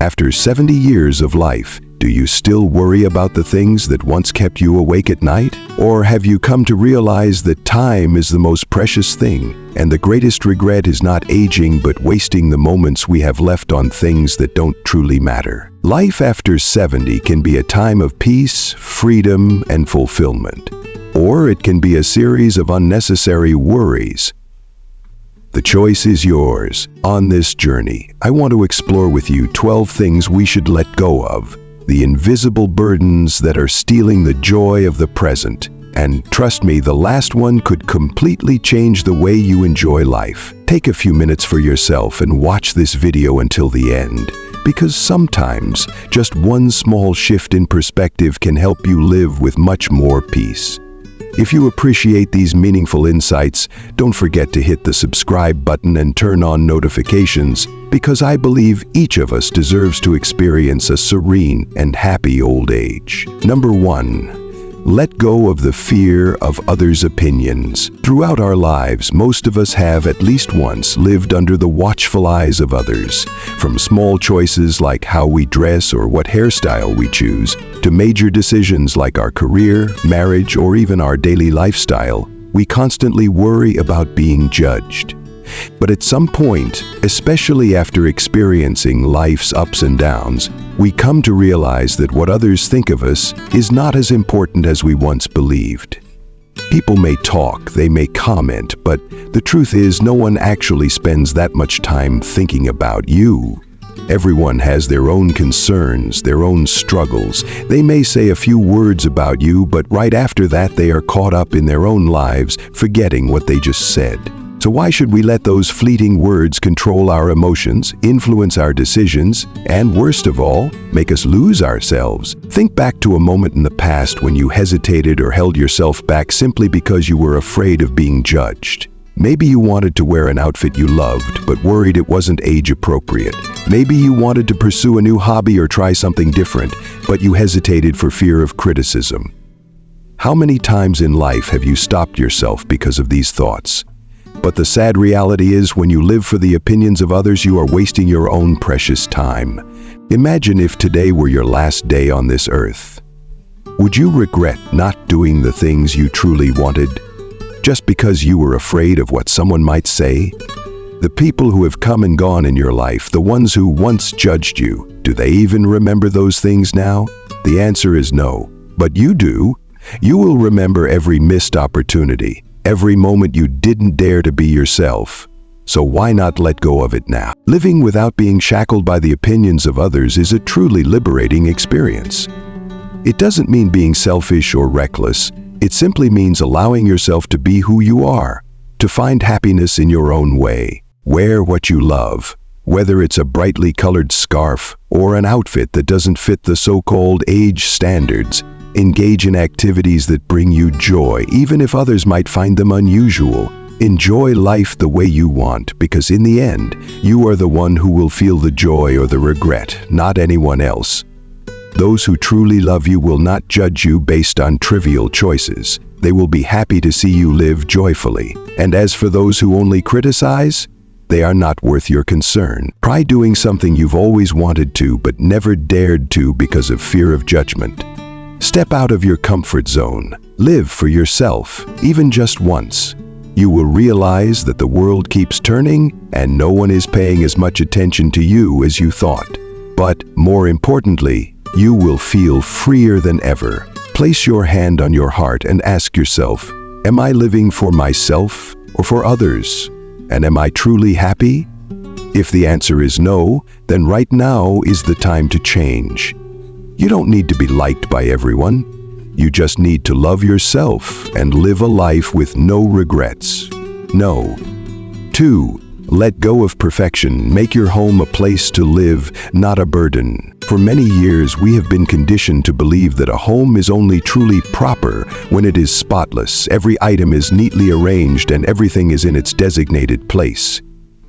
After 70 years of life, do you still worry about the things that once kept you awake at night? Or have you come to realize that time is the most precious thing, and the greatest regret is not aging but wasting the moments we have left on things that don't truly matter? Life after 70 can be a time of peace, freedom, and fulfillment. Or it can be a series of unnecessary worries. The choice is yours. On this journey, I want to explore with you 12 things we should let go of, the invisible burdens that are stealing the joy of the present. And trust me, the last one could completely change the way you enjoy life. Take a few minutes for yourself and watch this video until the end, because sometimes just one small shift in perspective can help you live with much more peace. If you appreciate these meaningful insights, don't forget to hit the subscribe button and turn on notifications, because I believe each of us deserves to experience a serene and happy old age. Number 1. Let go of the fear of others' opinions. Throughout our lives, most of us have at least once lived under the watchful eyes of others. From small choices like how we dress or what hairstyle we choose, to major decisions like our career, marriage, or even our daily lifestyle, we constantly worry about being judged. But at some point, especially after experiencing life's ups and downs, we come to realize that what others think of us is not as important as we once believed. People may talk, they may comment, but the truth is no one actually spends that much time thinking about you. Everyone has their own concerns, their own struggles. They may say a few words about you, but right after that they are caught up in their own lives, forgetting what they just said. So why should we let those fleeting words control our emotions, influence our decisions, and worst of all, make us lose ourselves? Think back to a moment in the past when you hesitated or held yourself back simply because you were afraid of being judged. Maybe you wanted to wear an outfit you loved, but worried it wasn't age appropriate. Maybe you wanted to pursue a new hobby or try something different, but you hesitated for fear of criticism. How many times in life have you stopped yourself because of these thoughts? But the sad reality is, when you live for the opinions of others, you are wasting your own precious time. Imagine if today were your last day on this earth. Would you regret not doing the things you truly wanted, just because you were afraid of what someone might say? The people who have come and gone in your life, the ones who once judged you, do they even remember those things now? The answer is no. But you do. You will remember every missed opportunity, every moment you didn't dare to be yourself. So why not let go of it now? Living without being shackled by the opinions of others is a truly liberating experience. It doesn't mean being selfish or reckless. It simply means allowing yourself to be who you are, to find happiness in your own way. Wear what you love, whether it's a brightly colored scarf or an outfit that doesn't fit the so-called age standards. Engage in activities that bring you joy, even if others might find them unusual. Enjoy life the way you want, because in the end, you are the one who will feel the joy or the regret, not anyone else. Those who truly love you will not judge you based on trivial choices. They will be happy to see you live joyfully. And as for those who only criticize, they are not worth your concern. Try doing something you've always wanted to but never dared to because of fear of judgment. Step out of your comfort zone. Live for yourself, even just once. You will realize that the world keeps turning and no one is paying as much attention to you as you thought. But more importantly, you will feel freer than ever. Place your hand on your heart and ask yourself, am I living for myself or for others? And am I truly happy? If the answer is no, then right now is the time to change. You don't need to be liked by everyone. You just need to love yourself and live a life with no regrets. No. 2. Let go of perfection. Make your home a place to live, not a burden. For many years, we have been conditioned to believe that a home is only truly proper when it is spotless, every item is neatly arranged, and everything is in its designated place.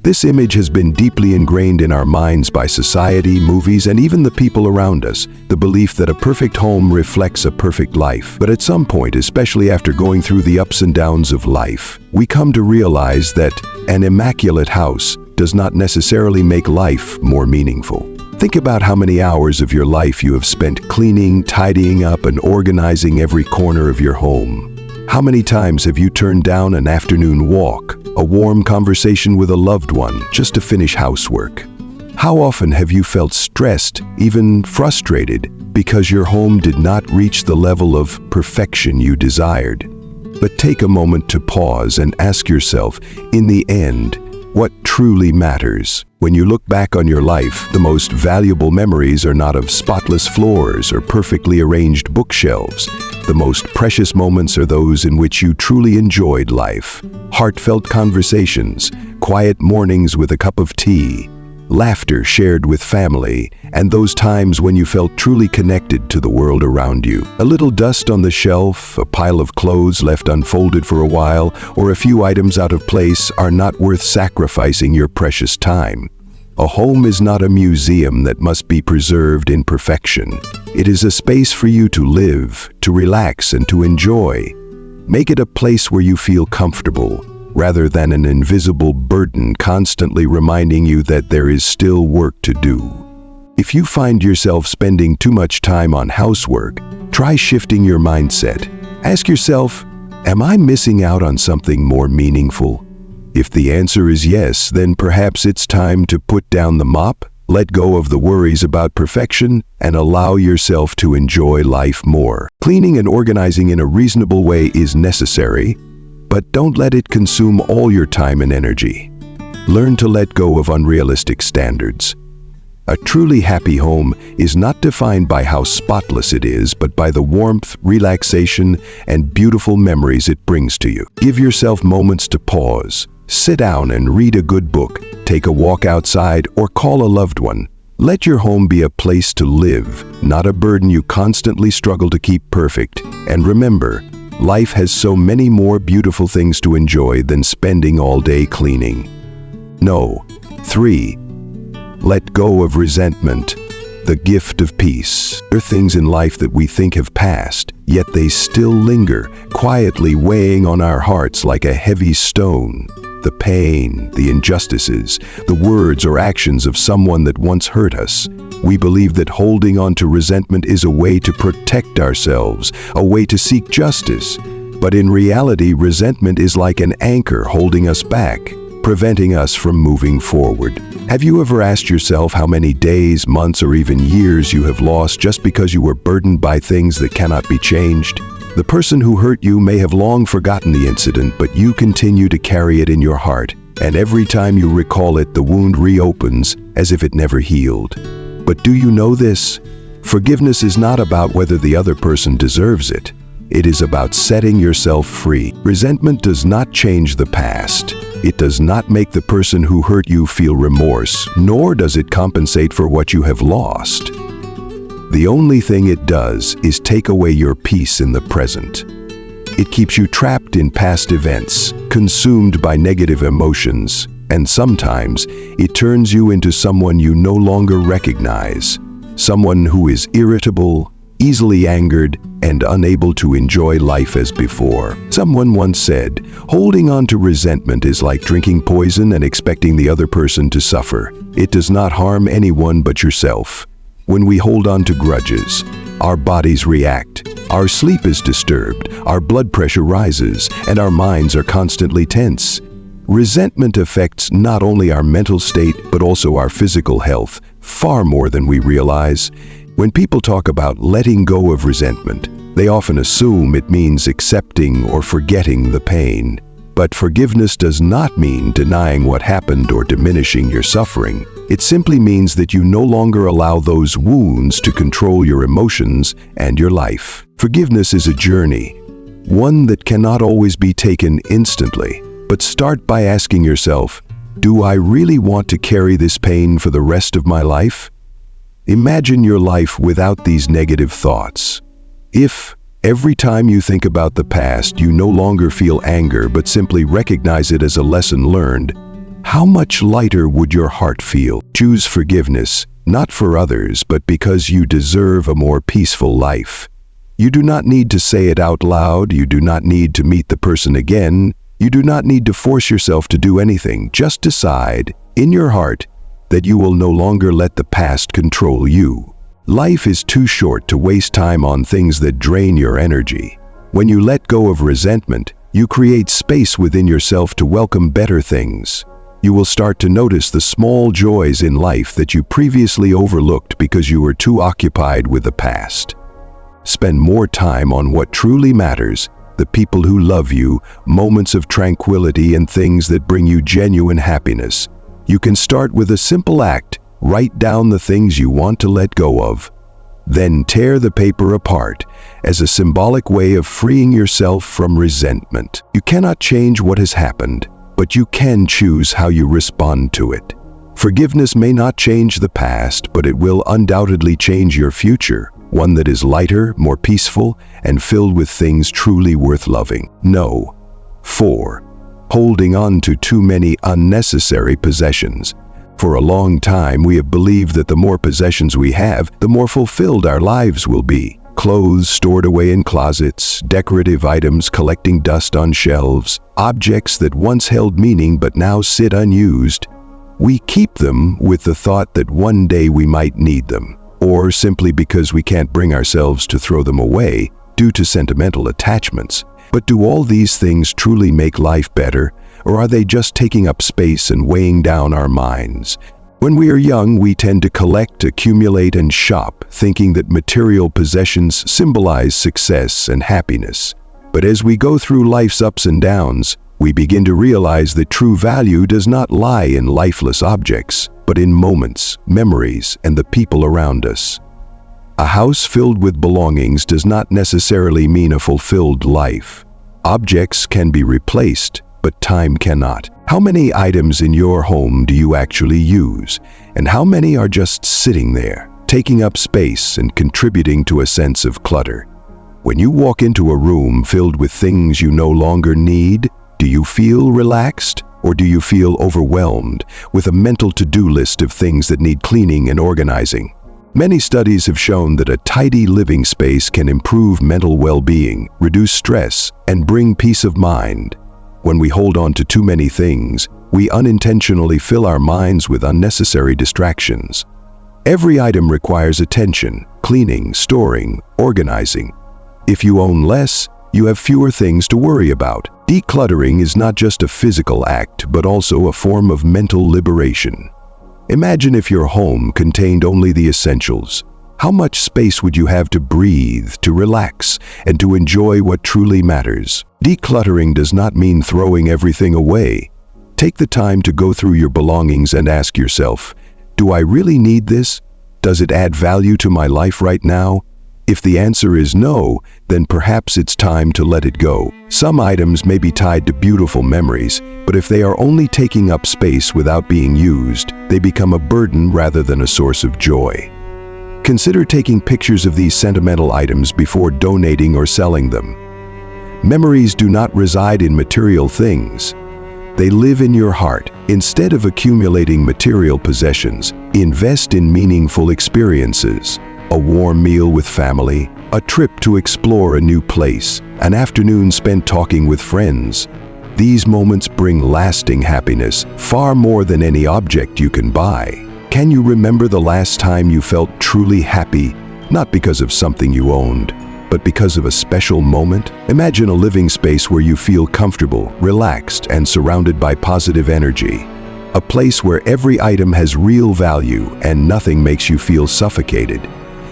This image has been deeply ingrained in our minds by society, movies, and even the people around us, the belief that a perfect home reflects a perfect life. But at some point, especially after going through the ups and downs of life, we come to realize that an immaculate house does not necessarily make life more meaningful. Think about how many hours of your life you have spent cleaning, tidying up, and organizing every corner of your home. How many times have you turned down an afternoon walk, a warm conversation with a loved one, just to finish housework? How often have you felt stressed, even frustrated, because your home did not reach the level of perfection you desired? But take a moment to pause and ask yourself, in the end, what truly matters? When you look back on your life, the most valuable memories are not of spotless floors or perfectly arranged bookshelves. The most precious moments are those in which you truly enjoyed life. Heartfelt conversations, quiet mornings with a cup of tea, laughter shared with family, and those times when you felt truly connected to the world around you. A little dust on the shelf, a pile of clothes left unfolded for a while, or a few items out of place are not worth sacrificing your precious time. A home is not a museum that must be preserved in perfection. It is a space for you to live, to relax, and to enjoy. Make it a place where you feel comfortable, rather than an invisible burden constantly reminding you that there is still work to do. If you find yourself spending too much time on housework, try shifting your mindset. Ask yourself, am I missing out on something more meaningful? If the answer is yes, then perhaps it's time to put down the mop, let go of the worries about perfection, and allow yourself to enjoy life more. Cleaning and organizing in a reasonable way is necessary, but don't let it consume all your time and energy. Learn to let go of unrealistic standards. A truly happy home is not defined by how spotless it is, but by the warmth, relaxation, and beautiful memories it brings to you. Give yourself moments to pause. Sit down and read a good book, take a walk outside, or call a loved one. Let your home be a place to live, not a burden you constantly struggle to keep perfect. And remember, life has so many more beautiful things to enjoy than spending all day cleaning. 3. Let go of resentment, the gift of peace. There are things in life that we think have passed, yet they still linger, quietly weighing on our hearts like a heavy stone. The pain, the injustices, the words or actions of someone that once hurt us. We believe that holding on to resentment is a way to protect ourselves, a way to seek justice. But in reality, resentment is like an anchor holding us back, preventing us from moving forward. Have you ever asked yourself how many days, months, or even years you have lost just because you were burdened by things that cannot be changed? The person who hurt you may have long forgotten the incident, but you continue to carry it in your heart, and every time you recall it, the wound reopens as if it never healed. But do you know this? Forgiveness is not about whether the other person deserves it. It is about setting yourself free. Resentment does not change the past. It does not make the person who hurt you feel remorse, nor does it compensate for what you have lost. The only thing it does is take away your peace in the present. It keeps you trapped in past events, consumed by negative emotions, and sometimes it turns you into someone you no longer recognize, someone who is irritable, easily angered, and unable to enjoy life as before. Someone once said, holding on to resentment is like drinking poison and expecting the other person to suffer. It does not harm anyone but yourself. When we hold on to grudges, our bodies react, our sleep is disturbed, our blood pressure rises, and our minds are constantly tense. Resentment affects not only our mental state, but also our physical health, far more than we realize. When people talk about letting go of resentment, they often assume it means accepting or forgetting the pain. But forgiveness does not mean denying what happened or diminishing your suffering. It simply means that you no longer allow those wounds to control your emotions and your life. Forgiveness is a journey, one that cannot always be taken instantly. But start by asking yourself, do I really want to carry this pain for the rest of my life? Imagine your life without these negative thoughts. If every time you think about the past, you no longer feel anger but simply recognize it as a lesson learned, how much lighter would your heart feel? Choose forgiveness, not for others, but because you deserve a more peaceful life. You do not need to say it out loud. You do not need to meet the person again. You do not need to force yourself to do anything. Just decide, in your heart, that you will no longer let the past control you. Life is too short to waste time on things that drain your energy. When you let go of resentment, you create space within yourself to welcome better things. You will start to notice the small joys in life that you previously overlooked because you were too occupied with the past. Spend more time on what truly matters, the people who love you, moments of tranquility, and things that bring you genuine happiness. You can start with a simple act. Write down the things you want to let go of. Then tear the paper apart as a symbolic way of freeing yourself from resentment. You cannot change what has happened, but you can choose how you respond to it. Forgiveness may not change the past, but it will undoubtedly change your future, one that is lighter, more peaceful, and filled with things truly worth loving. No. 4. Holding on to too many unnecessary possessions. For a long time, we have believed that the more possessions we have, the more fulfilled our lives will be. Clothes stored away in closets, decorative items collecting dust on shelves, objects that once held meaning but now sit unused. We keep them with the thought that one day we might need them, or simply because we can't bring ourselves to throw them away due to sentimental attachments. But do all these things truly make life better, or are they just taking up space and weighing down our minds? When we are young, we tend to collect, accumulate, and shop, thinking that material possessions symbolize success and happiness. But as we go through life's ups and downs, we begin to realize that true value does not lie in lifeless objects, but in moments, memories, and the people around us. A house filled with belongings does not necessarily mean a fulfilled life. Objects can be replaced, but time cannot. How many items in your home do you actually use? And how many are just sitting there, taking up space and contributing to a sense of clutter? When you walk into a room filled with things you no longer need, do you feel relaxed, or do you feel overwhelmed with a mental to-do list of things that need cleaning and organizing? Many studies have shown that a tidy living space can improve mental well-being, reduce stress, and bring peace of mind. When we hold on to too many things, we unintentionally fill our minds with unnecessary distractions. Every item requires attention, cleaning, storing, organizing. If you own less, you have fewer things to worry about. Decluttering is not just a physical act, but also a form of mental liberation. Imagine if your home contained only the essentials. How much space would you have to breathe, to relax, and to enjoy what truly matters? Decluttering does not mean throwing everything away. Take the time to go through your belongings and ask yourself, do I really need this? Does it add value to my life right now? If the answer is no, then perhaps it's time to let it go. Some items may be tied to beautiful memories, but if they are only taking up space without being used, they become a burden rather than a source of joy. Consider taking pictures of these sentimental items before donating or selling them. Memories do not reside in material things. They live in your heart. Instead of accumulating material possessions, invest in meaningful experiences. A warm meal with family, a trip to explore a new place, an afternoon spent talking with friends. These moments bring lasting happiness, far more than any object you can buy. Can you remember the last time you felt truly happy, not because of something you owned, but because of a special moment? Imagine a living space where you feel comfortable, relaxed, and surrounded by positive energy. A place where every item has real value and nothing makes you feel suffocated.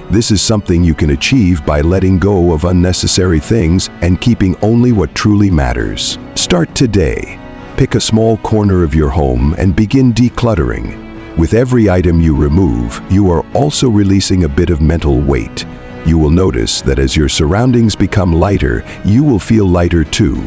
This is something you can achieve by letting go of unnecessary things and keeping only what truly matters. Start today. Pick a small corner of your home and begin decluttering. With every item you remove, you are also releasing a bit of mental weight. You will notice that as your surroundings become lighter, you will feel lighter too.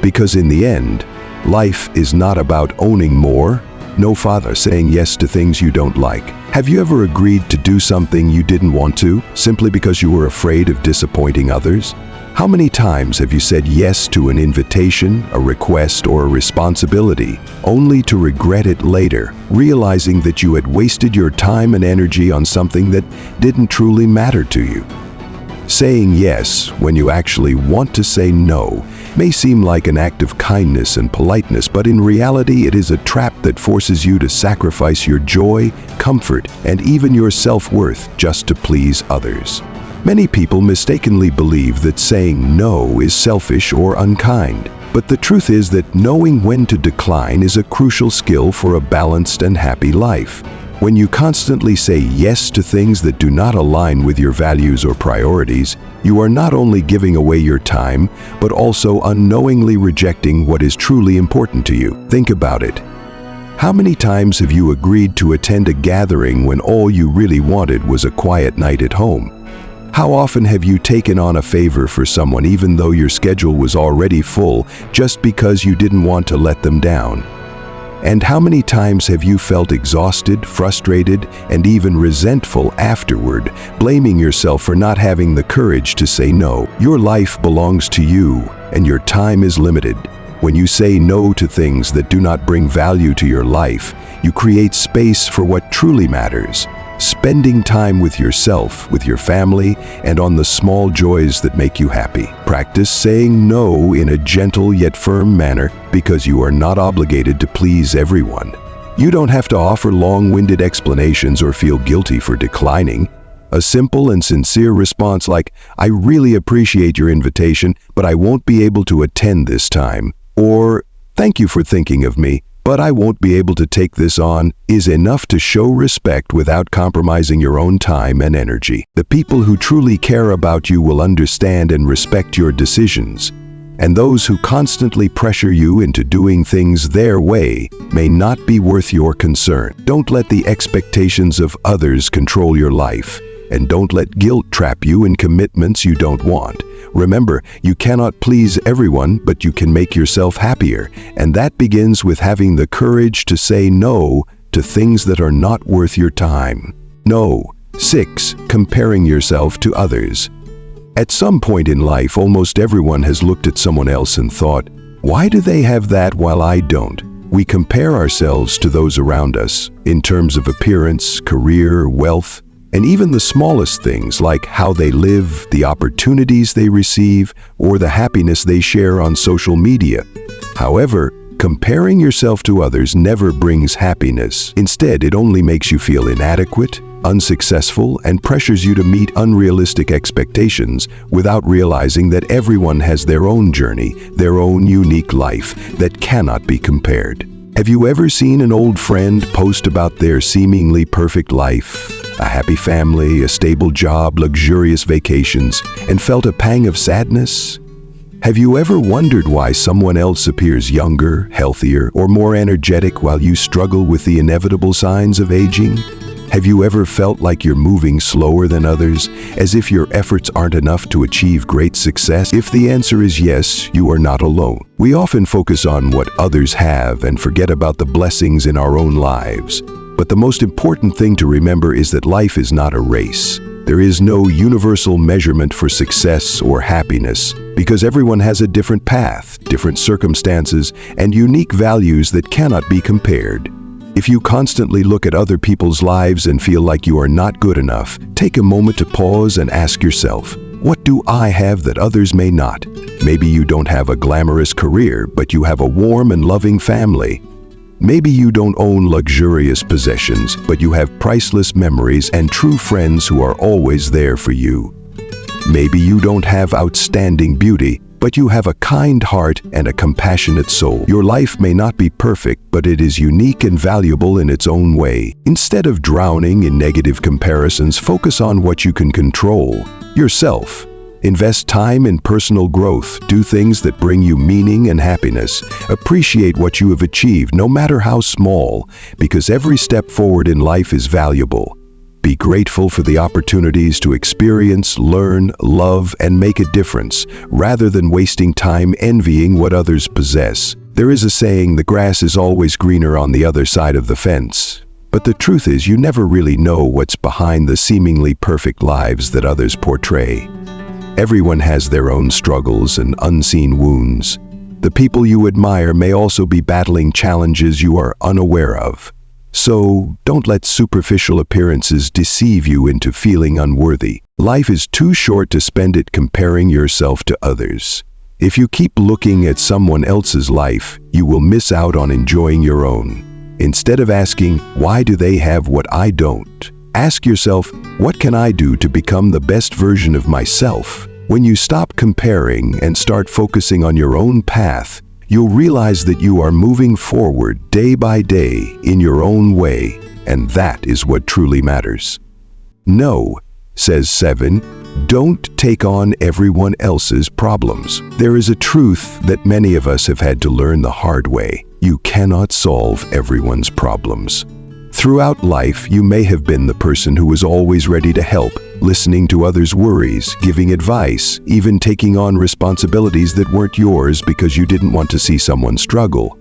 Because in the end, life is not about owning more, no father saying yes to things you don't like. Have you ever agreed to do something you didn't want to, simply because you were afraid of disappointing others? How many times have you said yes to an invitation, a request, or a responsibility, only to regret it later, realizing that you had wasted your time and energy on something that didn't truly matter to you? Saying yes when you actually want to say no may seem like an act of kindness and politeness, but in reality it is a trap that forces you to sacrifice your joy, comfort, and even your self-worth just to please others. Many people mistakenly believe that saying no is selfish or unkind, but the truth is that knowing when to decline is a crucial skill for a balanced and happy life. When you constantly say yes to things that do not align with your values or priorities, you are not only giving away your time, but also unknowingly rejecting what is truly important to you. Think about it. How many times have you agreed to attend a gathering when all you really wanted was a quiet night at home? How often have you taken on a favor for someone even though your schedule was already full just because you didn't want to let them down? And how many times have you felt exhausted, frustrated, and even resentful afterward, blaming yourself for not having the courage to say no? Your life belongs to you, and your time is limited. When you say no to things that do not bring value to your life, you create space for what truly matters. Spending time with yourself, with your family, and on the small joys that make you happy. Practice saying no in a gentle yet firm manner because you are not obligated to please everyone. You don't have to offer long-winded explanations or feel guilty for declining. A simple and sincere response like, "I really appreciate your invitation, but I won't be able to attend this time," or "Thank you for thinking of me, but I won't be able to take this on," is enough to show respect without compromising your own time and energy. The people who truly care about you will understand and respect your decisions, and those who constantly pressure you into doing things their way may not be worth your concern. Don't let the expectations of others control your life, and don't let guilt trap you in commitments you don't want. Remember, you cannot please everyone, but you can make yourself happier, and that begins with having the courage to say no to things that are not worth your time. No. 6. Comparing yourself to others. At some point in life, almost everyone has looked at someone else and thought, "Why do they have that while I don't?" We compare ourselves to those around us in terms of appearance, career, wealth, and even the smallest things like how they live, the opportunities they receive, or the happiness they share on social media. However, comparing yourself to others never brings happiness. Instead, it only makes you feel inadequate, unsuccessful, and pressures you to meet unrealistic expectations without realizing that everyone has their own journey, their own unique life that cannot be compared. Have you ever seen an old friend post about their seemingly perfect life? A happy family, a stable job, luxurious vacations, and felt a pang of sadness? Have you ever wondered why someone else appears younger, healthier, or more energetic while you struggle with the inevitable signs of aging? Have you ever felt like you're moving slower than others, as if your efforts aren't enough to achieve great success? If the answer is yes, you are not alone. We often focus on what others have and forget about the blessings in our own lives. But the most important thing to remember is that life is not a race. There is no universal measurement for success or happiness, because everyone has a different path, different circumstances, and unique values that cannot be compared. If you constantly look at other people's lives and feel like you are not good enough, take a moment to pause and ask yourself, what do I have that others may not? Maybe you don't have a glamorous career, but you have a warm and loving family. Maybe you don't own luxurious possessions, but you have priceless memories and true friends who are always there for you. Maybe you don't have outstanding beauty, but you have a kind heart and a compassionate soul. Your life may not be perfect, but it is unique and valuable in its own way. Instead of drowning in negative comparisons, focus on what you can control: yourself. Invest time in personal growth. Do things that bring you meaning and happiness. Appreciate what you have achieved, no matter how small, because every step forward in life is valuable. Be grateful for the opportunities to experience, learn, love, and make a difference, rather than wasting time envying what others possess. There is a saying, the grass is always greener on the other side of the fence. But the truth is, you never really know what's behind the seemingly perfect lives that others portray. Everyone has their own struggles and unseen wounds. The people you admire may also be battling challenges you are unaware of. So, don't let superficial appearances deceive you into feeling unworthy. Life is too short to spend it comparing yourself to others. If you keep looking at someone else's life, you will miss out on enjoying your own. Instead of asking, why do they have what I don't? Ask yourself, what can I do to become the best version of myself? When you stop comparing and start focusing on your own path, you'll realize that you are moving forward day by day in your own way, and that is what truly matters. No, says 7, don't take on everyone else's problems. There is a truth that many of us have had to learn the hard way. You cannot solve everyone's problems. Throughout life, you may have been the person who was always ready to help, listening to others' worries, giving advice, even taking on responsibilities that weren't yours because you didn't want to see someone struggle.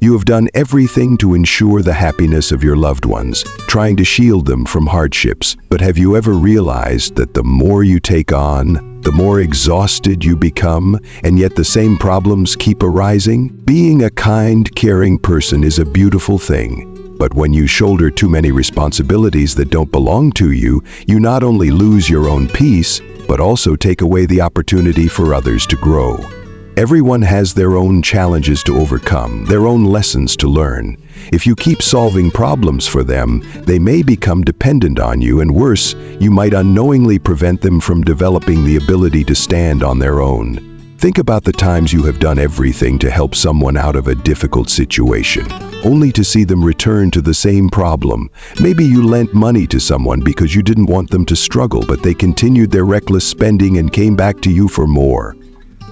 You have done everything to ensure the happiness of your loved ones, trying to shield them from hardships. But have you ever realized that the more you take on, the more exhausted you become, and yet the same problems keep arising? Being a kind, caring person is a beautiful thing. But when you shoulder too many responsibilities that don't belong to you, you not only lose your own peace, but also take away the opportunity for others to grow. Everyone has their own challenges to overcome, their own lessons to learn. If you keep solving problems for them, they may become dependent on you, and worse, you might unknowingly prevent them from developing the ability to stand on their own. Think about the times you have done everything to help someone out of a difficult situation, only to see them return to the same problem. Maybe you lent money to someone because you didn't want them to struggle, but they continued their reckless spending and came back to you for more.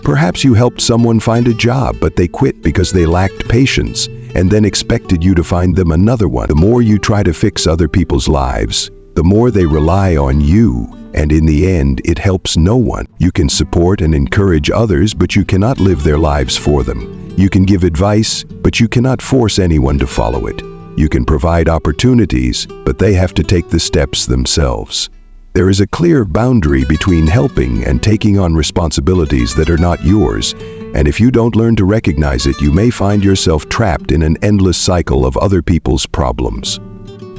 Perhaps you helped someone find a job, but they quit because they lacked patience, and then expected you to find them another one. The more you try to fix other people's lives, the more they rely on you, and in the end, it helps no one. You can support and encourage others, but you cannot live their lives for them. You can give advice, but you cannot force anyone to follow it. You can provide opportunities, but they have to take the steps themselves. There is a clear boundary between helping and taking on responsibilities that are not yours, and if you don't learn to recognize it, you may find yourself trapped in an endless cycle of other people's problems.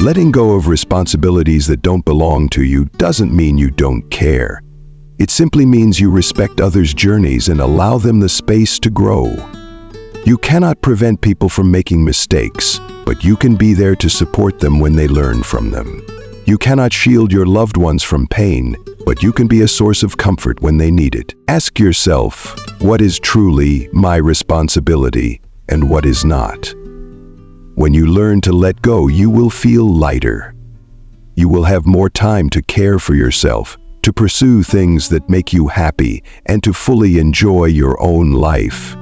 Letting go of responsibilities that don't belong to you doesn't mean you don't care. It simply means you respect others' journeys and allow them the space to grow. You cannot prevent people from making mistakes, but you can be there to support them when they learn from them. You cannot shield your loved ones from pain, but you can be a source of comfort when they need it. Ask yourself, what is truly my responsibility and what is not? When you learn to let go, you will feel lighter. You will have more time to care for yourself, to pursue things that make you happy, and to fully enjoy your own life.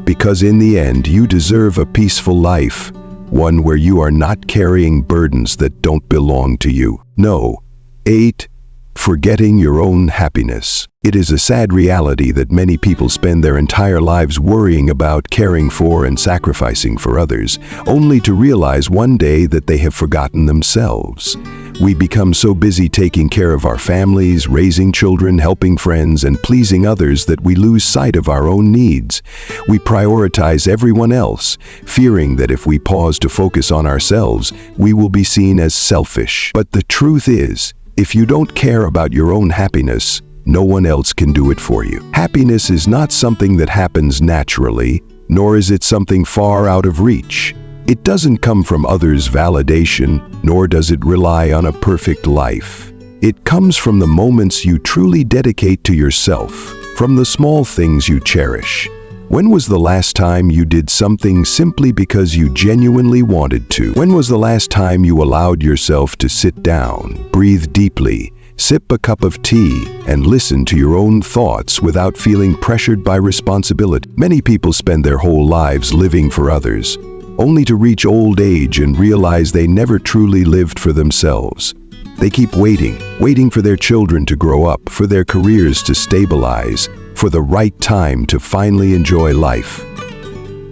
Because in the end, you deserve a peaceful life, one where you are not carrying burdens that don't belong to you. No. 8. Forgetting your own happiness. It is a sad reality that many people spend their entire lives worrying about, caring for, and sacrificing for others, only to realize one day that they have forgotten themselves. We become so busy taking care of our families, raising children, helping friends, and pleasing others that we lose sight of our own needs. We prioritize everyone else, fearing that if we pause to focus on ourselves, we will be seen as selfish. But the truth is, if you don't care about your own happiness, no one else can do it for you. Happiness is not something that happens naturally, nor is it something far out of reach. It doesn't come from others' validation, nor does it rely on a perfect life. It comes from the moments you truly dedicate to yourself, from the small things you cherish. When was the last time you did something simply because you genuinely wanted to? When was the last time you allowed yourself to sit down, breathe deeply, sip a cup of tea, and listen to your own thoughts without feeling pressured by responsibility? Many people spend their whole lives living for others, only to reach old age and realize they never truly lived for themselves. They keep waiting for their children to grow up, for their careers to stabilize, for the right time to finally enjoy life.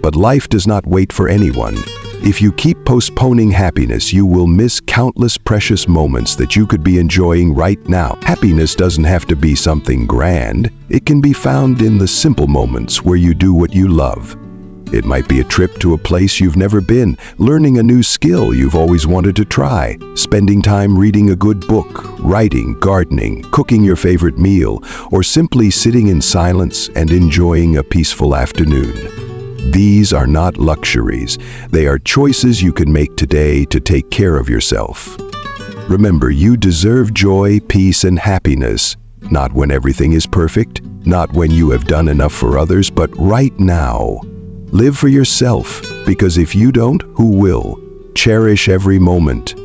But life does not wait for anyone. If you keep postponing happiness, you will miss countless precious moments that you could be enjoying right now. Happiness doesn't have to be something grand. It can be found in the simple moments where you do what you love. It might be a trip to a place you've never been, learning a new skill you've always wanted to try, spending time reading a good book, writing, gardening, cooking your favorite meal, or simply sitting in silence and enjoying a peaceful afternoon. These are not luxuries. They are choices you can make today to take care of yourself. Remember, you deserve joy, peace, and happiness, not when everything is perfect, not when you have done enough for others, but right now. Live for yourself, because if you don't, who will? Cherish every moment.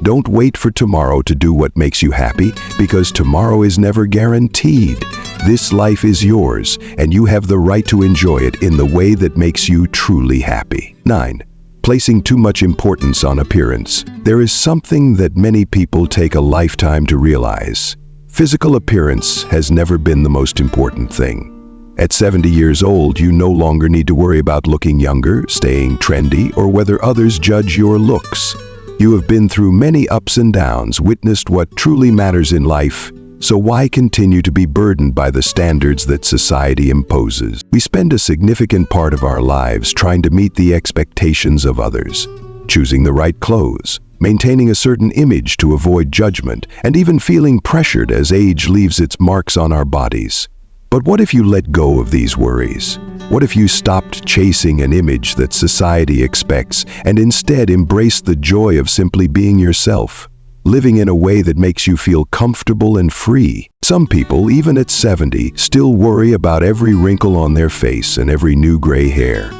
Don't wait for tomorrow to do what makes you happy, because tomorrow is never guaranteed. This life is yours, and you have the right to enjoy it in the way that makes you truly happy. 9. Placing too much importance on appearance. There is something that many people take a lifetime to realize. Physical appearance has never been the most important thing. At 70 years old, you no longer need to worry about looking younger, staying trendy, or whether others judge your looks. You have been through many ups and downs, witnessed what truly matters in life, so why continue to be burdened by the standards that society imposes? We spend a significant part of our lives trying to meet the expectations of others, choosing the right clothes, maintaining a certain image to avoid judgment, and even feeling pressured as age leaves its marks on our bodies. But what if you let go of these worries? What if you stopped chasing an image that society expects and instead embraced the joy of simply being yourself, living in a way that makes you feel comfortable and free? Some people, even at 70, still worry about every wrinkle on their face and every new gray hair.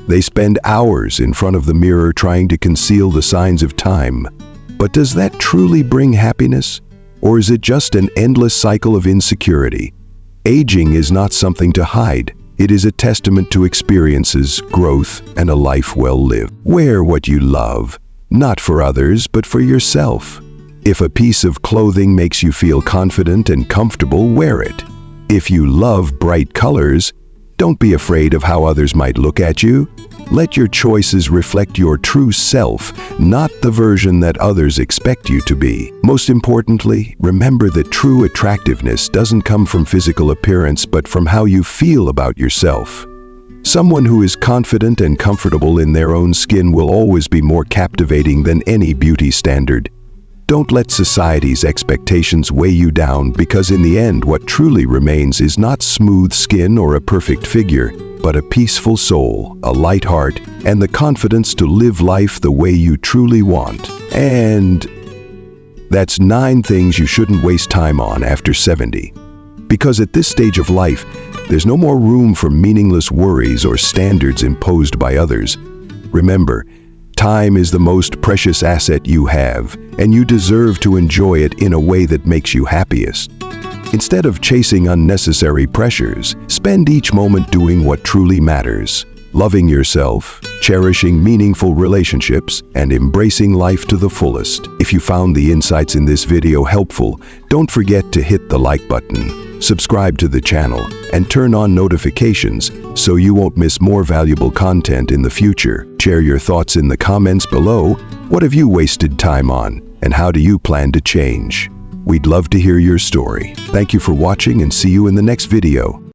They spend hours in front of the mirror trying to conceal the signs of time. But does that truly bring happiness? Or is it just an endless cycle of insecurity? Aging is not something to hide. It is a testament to experiences, growth, and a life well lived. Wear what you love, not for others, but for yourself. If a piece of clothing makes you feel confident and comfortable, wear it. If you love bright colors, don't be afraid of how others might look at you. Let your choices reflect your true self, not the version that others expect you to be. Most importantly, remember that true attractiveness doesn't come from physical appearance, but from how you feel about yourself. Someone who is confident and comfortable in their own skin will always be more captivating than any beauty standard. Don't let society's expectations weigh you down, because in the end, what truly remains is not smooth skin or a perfect figure, but a peaceful soul, a light heart, and the confidence to live life the way you truly want. And that's 9 things you shouldn't waste time on after 70. Because at this stage of life, there's no more room for meaningless worries or standards imposed by others. Remember, time is the most precious asset you have, and you deserve to enjoy it in a way that makes you happiest. Instead of chasing unnecessary pressures, spend each moment doing what truly matters, loving yourself, cherishing meaningful relationships, and embracing life to the fullest. If you found the insights in this video helpful, don't forget to hit the like button, subscribe to the channel, and turn on notifications so you won't miss more valuable content in the future. Share your thoughts in the comments below. What have you wasted time on, and how do you plan to change? We'd love to hear your story. Thank you for watching, and see you in the next video.